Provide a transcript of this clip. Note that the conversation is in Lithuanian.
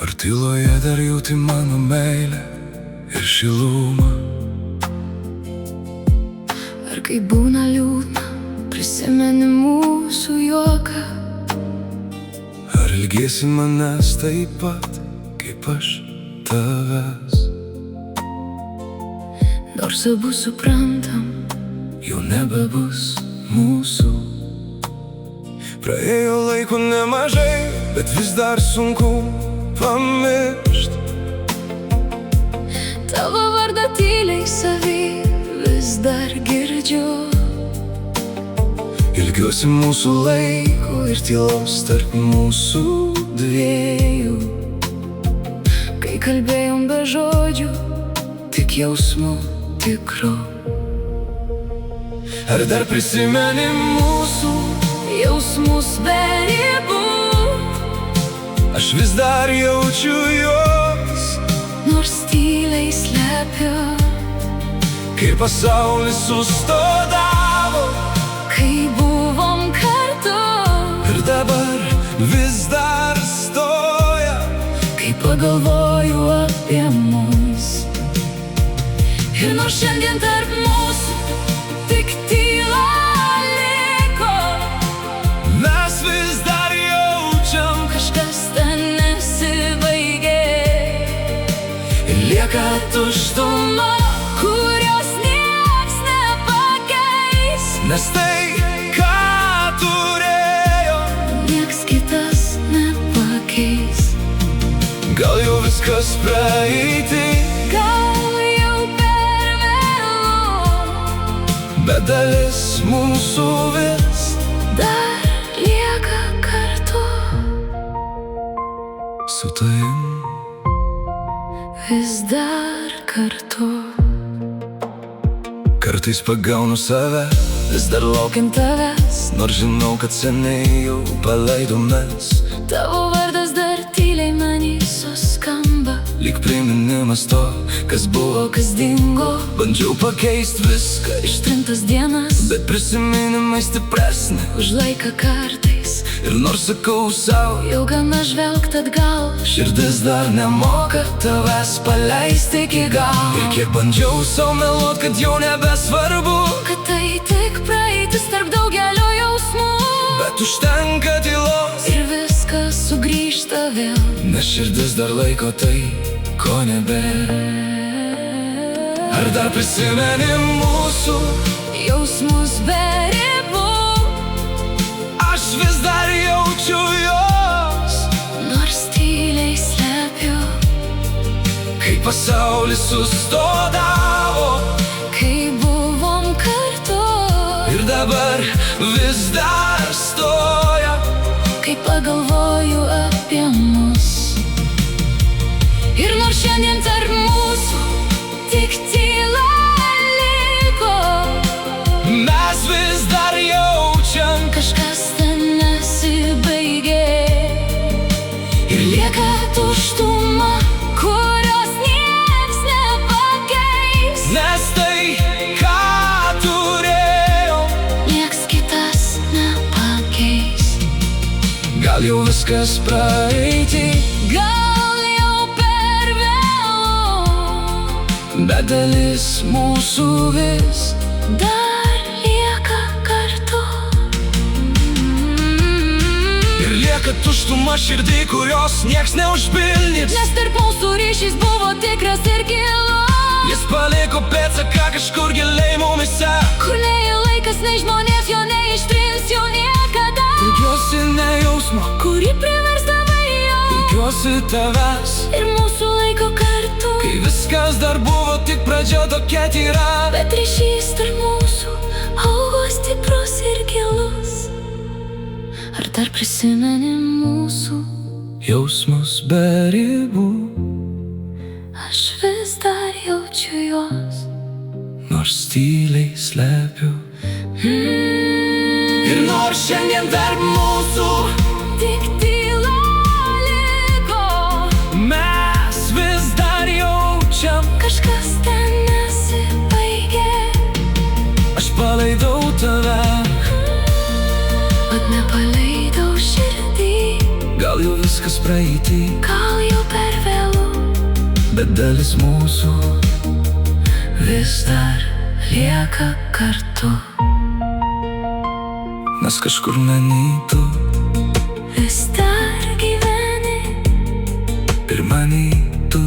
Ar tyloje dar jauti mano meilę ir šilumą? Ar kai būna liūdna, prisimeni mūsų juoką? Ar ilgiesi manęs taip pat, kaip aš tavęs? Nors abu suprantam, jau nebebus mūsų. Praėjo laiko nemažai, bet vis dar sunku pamiršt. tavo vardą tyliai savy vis dar girdžiu. Ilgiuosi mūsų laiko ir tylos tarp mūsų dviejų. Kai kalbėjom be žodžių, Tik jausmų tikru. Ar dar prisimeni mūsų jausmus be ribų. Aš vis dar jaučiu juos, Nors tyliai slepiu, kai pasaulis sustodavo. kai buvom kartu. Ir dabar vis dar stoja, Kai pagalvoju apie mus. Ir nors šiandien tarp mūsų tik tyla liko, mes vis dar jaučiam, kažkas ten nesibaigė. ir lieka Tuštuma, kurios nieks nepakeis. nes tai, ką turėjom, Nieks kitas nepakeis. gal jau viskas praeity, Gal jau per vėlu, bet dalis mūsų vis dar lieka kartu. su tavim. Vis dar kartu. Kartais pagaunu save, vis dar Laukiam tavęs, nors žinau, kad seniai jau paleidom mes. tavo vardas dar tyliai many suskamba. Lyg priminimas to, kas buvo, Kas dingo, bandžiau pakeist viską, ištrintas dienas, bet prisiminimai stipresni. už laiką kartais. Ir nors sakau savo, Jau gana žvelgt atgal, širdis dar nemoka tavęs paleisti iki galo. Ir kiek bandžiau savo meluot, kad jau nebesvarbu, kad tai tik praeitis tarp daugelio jausmų. bet užtenka tylos, Ir viskas sugrįžta vėl. nes širdis dar laiko tai, ko nebėra. Ar dar prisimeni mūsų Jausmus be ribų, aš vis dar jaučiu jos, nors tyliai slepiu. kai pasaulis sustodavo. Kai buvom kartu, Ir dabar vis dar stoja, kai pagalvoju apie mus. Ir nors šiandien tarp mūsų tik tyla liko, mes vis dar jaučiam, kažkas ten nesibaigė. ir lieka Tuštuma, kurios nieks nepakeis. nes tai, ką turėjom, Nieks kitas nepakeis. gal jau viskas praeity, Gal jau per vėlu, bet dalis mūsų vis dar lieka kartu. ir lieka tuštuma širdį, kurios nieks neužpildys. Nes tarp mūsų ryšys buvo tikras ir gilus, Jis paliko pėdsaką kažkur giliai mumyse. kur nei laikas, nei žmonės jo neištrins jau niekada. Ilgiuosi ne jausmo, Kurį priversdavai jo ilgiuosi tavęs, ir mūsų laiko kartu. kai viskas dar buvo tik pradžia tokia tyra. Bet ryšys tarp mūsų augo stiprus ir gilus. Ar dar prisimeni mūsų? Jausmus be ribų, Aš vis dar jaučiu juos. nors tyliai slepiu. Ir nors šiandien tarp mūsų Tik tyla liko, mes vis dar jaučiam, kažkas ten nesibaigė. aš paleidau tave, Mat nepaleidau širdį, Gal jau viskas praeitį, gal jau per vėlu, bet dalis mūsų vis dar lieka kartu. Nes kažkur manytų Vis dar gyveni ir manytų